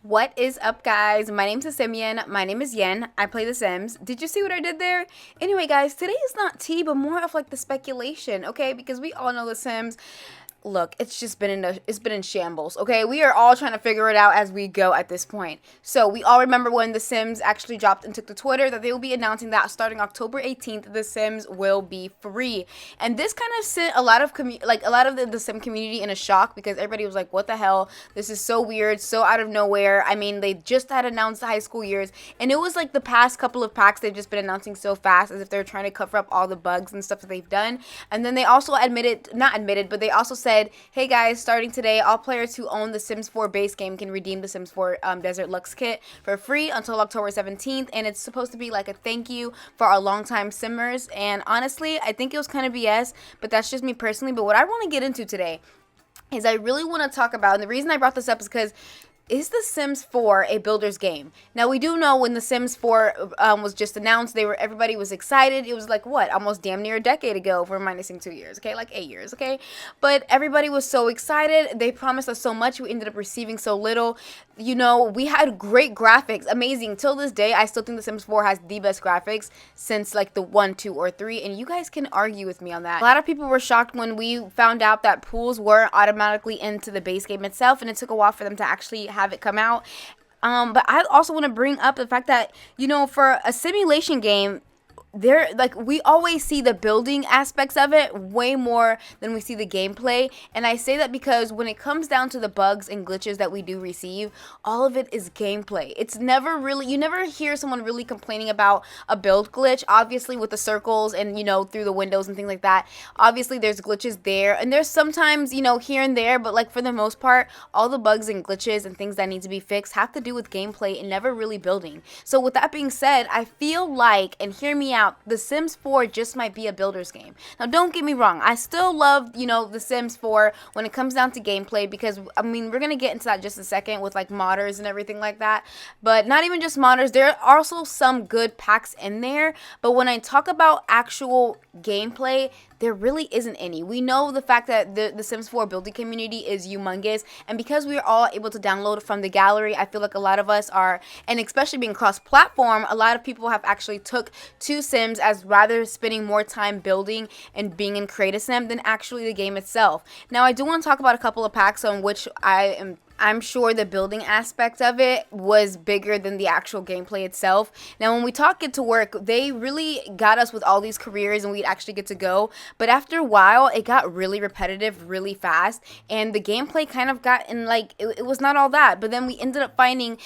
What is up, guys? My name's TheSimYin. My name is Yen. I play The Sims. Did you see what I did there? Anyway, guys, today is not tea, but more of like the speculation, okay? Because we all know The Sims. Look, it's been in shambles. Okay, we are all trying to figure it out as we go at this point. So we all remember when The Sims actually dropped and took to Twitter that they will be announcing that starting October 18th, The Sims will be free. And this kind of sent a lot of the Sim community in a shock because everybody was like, "What the hell? This is so weird, so out of nowhere." I mean, they just had announced the high school years, and it was like the past couple of packs they've just been announcing so fast as if they're trying to cover up all the bugs and stuff that they've done. And then they also but they also said, hey guys, starting today, all players who own the Sims 4 base game can redeem the Sims 4 Desert Lux kit for free until October 17th, and it's supposed to be like a thank you for our longtime Simmers. And honestly, I think it was kind of BS, but that's just me personally. But what I want to get into today is I really want to talk about, and the reason I brought this up is because is The Sims 4 a builder's game? Now, we do know when The Sims 4 was just announced, everybody was excited. It was like, what, almost damn near a decade ago if we're minusing 2 years, okay? Like 8 years, okay? But everybody was so excited. They promised us so much. We ended up receiving so little. You know, we had great graphics, amazing. Till this day, I still think The Sims 4 has the best graphics since like the 1, 2, or 3, and you guys can argue with me on that. A lot of people were shocked when we found out that pools were automatically into the base game itself, and it took a while for them to actually have it come out. But I also want to bring up the fact that, you know, for a simulation game, we always see the building aspects of it way more than we see the gameplay. And I say that because when it comes down to the bugs and glitches that we do receive, all of it is gameplay. It's never really, you never hear someone really complaining about a build glitch. Obviously with the circles and, you know, through the windows and things like that, obviously there's glitches there, and there's sometimes, you know, here and there, but like for the most part, all the bugs and glitches and things that need to be fixed have to do with gameplay and never really building. So with that being said, I feel like, and hear me out, The Sims 4 just might be a builder's game. Now, don't get me wrong. I still love, you know, The Sims 4 when it comes down to gameplay because, I mean, we're going to get into that just a second with, like, modders and everything like that. But not even just modders. There are also some good packs in there. But when I talk about actual gameplay, there really isn't any. We know the fact that the Sims 4 building community is humongous, and because we're all able to download from the gallery, I feel like a lot of us are, and especially being cross-platform, a lot of people have actually took to Sims as rather spending more time building and being in Create a Sim than actually the game itself. Now, I do want to talk about a couple of packs on which I'm sure the building aspect of it was bigger than the actual gameplay itself. Now, when we talk Get to Work, they really got us with all these careers and we'd actually get to go. But after a while, it got really repetitive really fast. And the gameplay kind of got in like, it was not all that. But then we ended up finding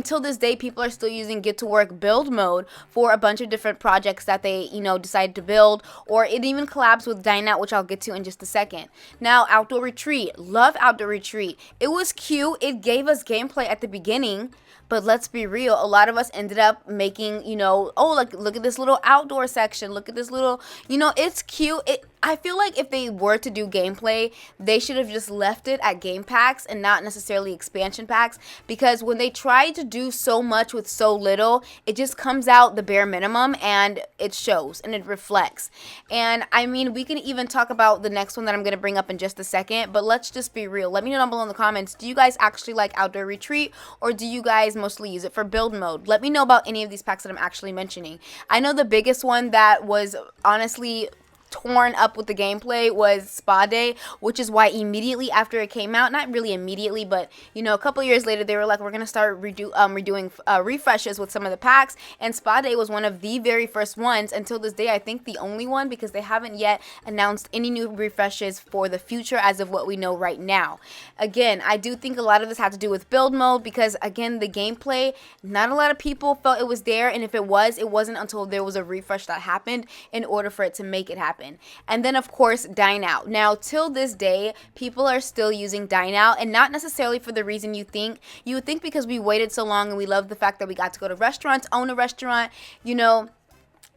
till this day, people are still using Get to Work build mode for a bunch of different projects that they, you know, decided to build. Or it even collabs with Dine Out, which I'll get to in just a second. Now, Outdoor Retreat. Love Outdoor Retreat. It was cute. It gave us gameplay at the beginning, but let's be real. A lot of us ended up making, you know, oh, look at this little outdoor section. Look at this little, you know, it's cute. I feel like if they were to do gameplay, they should have just left it at game packs and not necessarily expansion packs, because when they try to do so much with so little, it just comes out the bare minimum and it shows and it reflects. And I mean, we can even talk about the next one that I'm going to bring up in just a second, but let's just be real. Let me know down below in the comments, do you guys actually like Outdoor Retreat, or do you guys mostly use it for build mode? Let me know about any of these packs that I'm actually mentioning. I know the biggest one that was honestly torn up with the gameplay was Spa Day, which is why immediately after it came out, not really immediately, but you know, a couple years later, they were like, we're gonna start redoing refreshes with some of the packs, and Spa Day was one of the very first ones. Until this day, I think the only one, because they haven't yet announced any new refreshes for the future as of what we know right now. Again, I do think a lot of this had to do with build mode, because again, the gameplay, not a lot of people felt it was there, and if it was, it wasn't until there was a refresh that happened in order for it to make it happen. And then of course, Dine Out. Now, till this day, people are still using Dine Out, and not necessarily for the reason you think. You would think because we waited so long and we love the fact that we got to go to restaurants, own a restaurant, you know,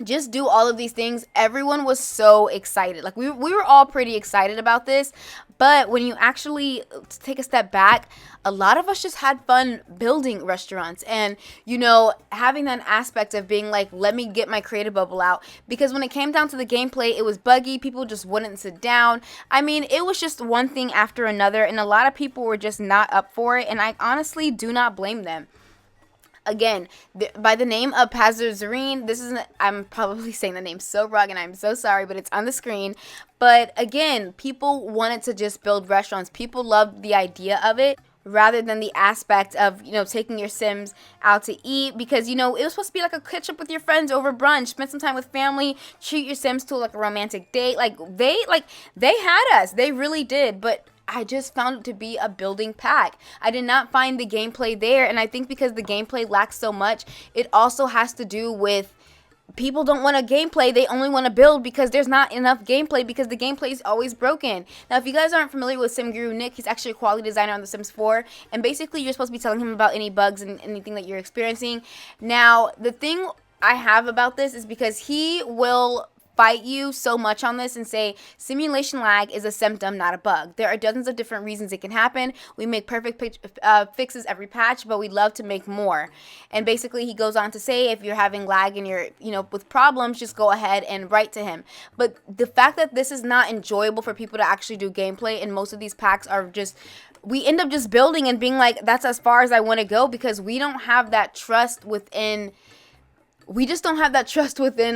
just do all of these things. Everyone was so excited. Like we were all pretty excited about this. But when you actually take a step back, a lot of us just had fun building restaurants and, having that aspect of being like, let me get my creative bubble out. Because when it came down to the gameplay, it was buggy. People just wouldn't sit down. I mean, it was just one thing after another, and a lot of people were just not up for it. And I honestly do not blame them. Again, by the name of Pazazarine, I'm probably saying the name so wrong and I'm so sorry, but it's on the screen. But again, people wanted to just build restaurants. People loved the idea of it rather than the aspect of, taking your Sims out to eat, because, it was supposed to be like a catch up with your friends over brunch, spend some time with family, treat your Sims to like a romantic date. They had us. They really did. But I just found it to be a building pack. I did not find the gameplay there, and I think because the gameplay lacks so much, it also has to do with people don't want a gameplay. They only want to build because there's not enough gameplay, because the gameplay is always broken. Now, if you guys aren't familiar with Sim Guru Nick, he's actually a quality designer on The Sims 4, and basically you're supposed to be telling him about any bugs and anything that you're experiencing. Now, the thing I have about this is because he will fight you so much on this and say simulation lag is a symptom, not a bug. There are dozens of different reasons it can happen. We make perfect fixes every patch, but we love to make more. And basically he goes on to say, if you're having lag and you're, with problems, just go ahead and write to him. But the fact that this is not enjoyable for people to actually do gameplay, and most of these packs are just, we end up just building and being like, that's as far as I want to go, because we don't have that trust within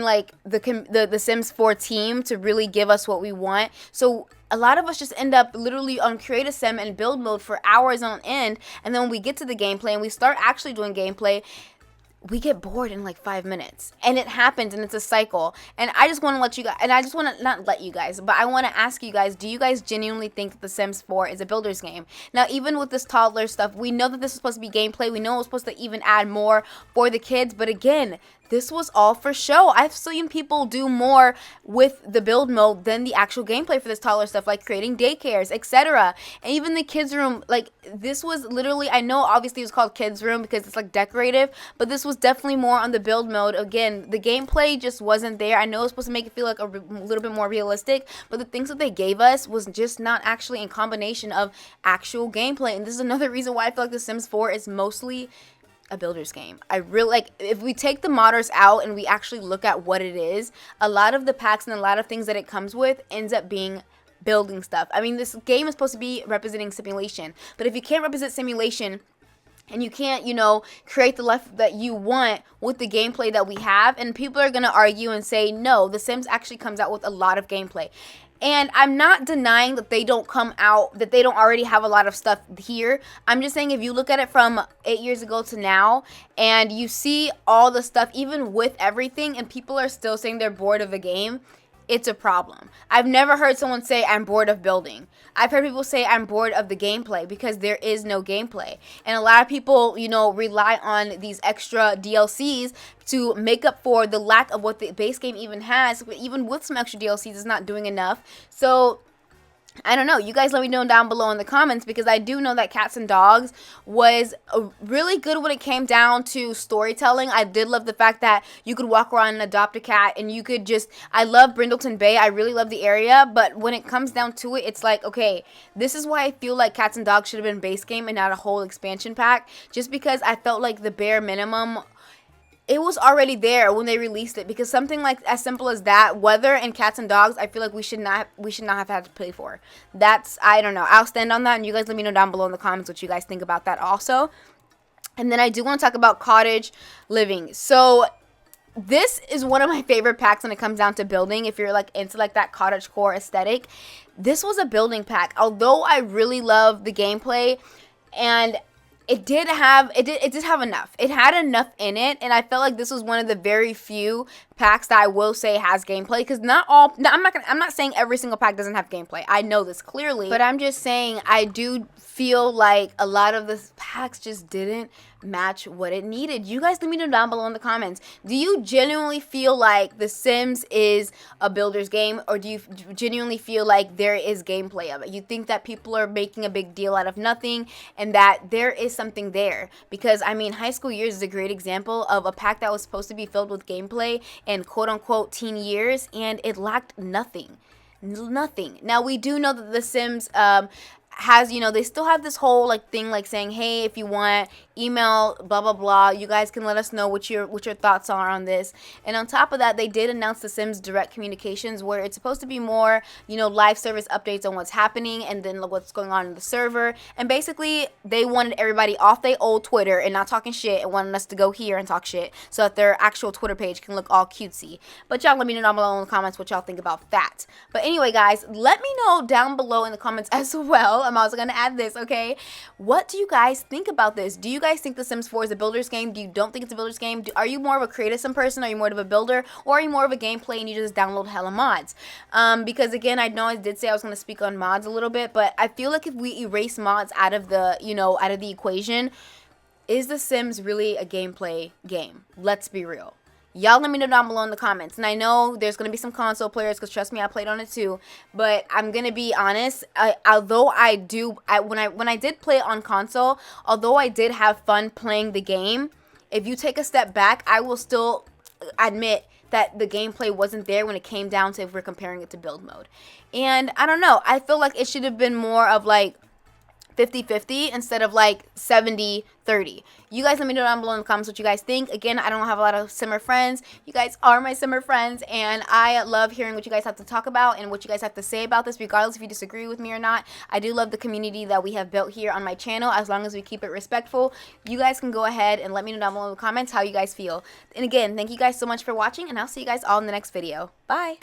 like the Sims 4 team to really give us what we want. So a lot of us just end up literally on create a sim and build mode for hours on end, and then when we get to the gameplay and we start actually doing gameplay, we get bored in like 5 minutes, and it happens, and it's a cycle. And I just want to let you guys, and I just want to not let you guys, but I want to ask you guys, do you guys genuinely think The Sims 4 is a builder's game? Now, even with this toddler stuff, we know that this is supposed to be gameplay. We know it's supposed to even add more for the kids, but again, this was all for show. I've seen people do more with the build mode than the actual gameplay for this toddler stuff, like creating daycares, etc. And even the kids room, like this was literally, I know obviously it was called kids room because it's like decorative, but this was definitely more on the build mode. Again, the gameplay just wasn't there. I know it was supposed to make it feel like a little bit more realistic, but the things that they gave us was just not actually in combination of actual gameplay. And this is another reason why I feel like The Sims 4 is mostly a builder's game. I really like, if we take the modders out and we actually look at what it is, a lot of the packs and a lot of things that it comes with ends up being building stuff. I mean, this game is supposed to be representing simulation, but if you can't represent simulation and you can't, create the life that you want with the gameplay that we have, and people are going to argue and say, no, The Sims actually comes out with a lot of gameplay. And I'm not denying that they don't come out, that they don't already have a lot of stuff here. I'm just saying, if you look at it from 8 years ago to now, and you see all the stuff, even with everything, and people are still saying they're bored of the game, it's a problem. I've never heard someone say, I'm bored of building. I've heard people say, I'm bored of the gameplay, because there is no gameplay. And a lot of people, rely on these extra DLCs to make up for the lack of what the base game even has. But even with some extra DLCs, it's not doing enough. So I don't know. You guys let me know down below in the comments, because I do know that Cats and Dogs was really good when it came down to storytelling. I did love the fact that you could walk around and adopt a cat, and you could just, I love Brindleton Bay. I really love the area, but when it comes down to it, it's like, okay, this is why I feel like Cats and Dogs should have been base game and not a whole expansion pack, just because I felt like the bare minimum, it was already there when they released it, because something like as simple as that, weather and Cats and Dogs, I feel like we should not have had to pay for. That's, I don't know. I'll stand on that, and you guys let me know down below in the comments what you guys think about that also. And then I do want to talk about cottage living. So this is one of my favorite packs when it comes down to building. If you're like into like that cottagecore aesthetic, this was a building pack. Although I really love the gameplay, and it did have enough. It had enough in it, and I felt like this was one of the very few packs that I will say has gameplay, because I'm not saying every single pack doesn't have gameplay. I know this clearly, but I'm just saying I do feel like a lot of the packs just didn't match what it needed. You guys let me know down below in the comments. Do you genuinely feel like The Sims is a builder's game, or do you genuinely feel like there is gameplay of it? You think that people are making a big deal out of nothing and that there is something there? Because I mean, High School Years is a great example of a pack that was supposed to be filled with gameplay and quote-unquote teen years, and it lacked nothing. Now we do know that The Sims has, you know, they still have this whole like thing like saying, hey, if you want, email blah blah blah, you guys can let us know what your thoughts are on this. And on top of that, they did announce The Sims Direct Communications, where it's supposed to be more, you know, live service updates on what's happening and then what's going on in the server. And basically they wanted everybody off their old Twitter and not talking shit, and wanted us to go here and talk shit so that their actual Twitter page can look all cutesy. But y'all let me know down below in the comments what y'all think about that. But anyway, guys, let me know down below in the comments as well. I'm also gonna add this, okay? What do you guys think about this? Do you guys think The Sims 4 is a builder's game? Do you don't think it's a builder's game? Are you more of a creative sim person? Are you more of a builder? Or are you more of a gameplay and you just download hella mods? Because again, I know I did say I was gonna speak on mods a little bit, but I feel like if we erase mods out of the, you know, out of the equation, is The Sims really a gameplay game? Let's be real. Y'all let me know down below in the comments. And I know there's going to be some console players, because trust me, I played on it too. But I'm going to be honest, although when I did play it on console, although I did have fun playing the game, if you take a step back, I will still admit that the gameplay wasn't there when it came down to if we're comparing it to build mode. And I don't know, I feel like it should have been more of like 50-50 instead of like 70-30. You guys let me know down below in the comments what you guys think. Again, I don't have a lot of simmer friends. You guys are my simmer friends, and I love hearing what you guys have to talk about and what you guys have to say about this, regardless if you disagree with me or not. I do love the community that we have built here on my channel, as long as we keep it respectful. You guys can go ahead and let me know down below in the comments how you guys feel. And again, thank you guys so much for watching, and I'll see you guys all in the next video. Bye!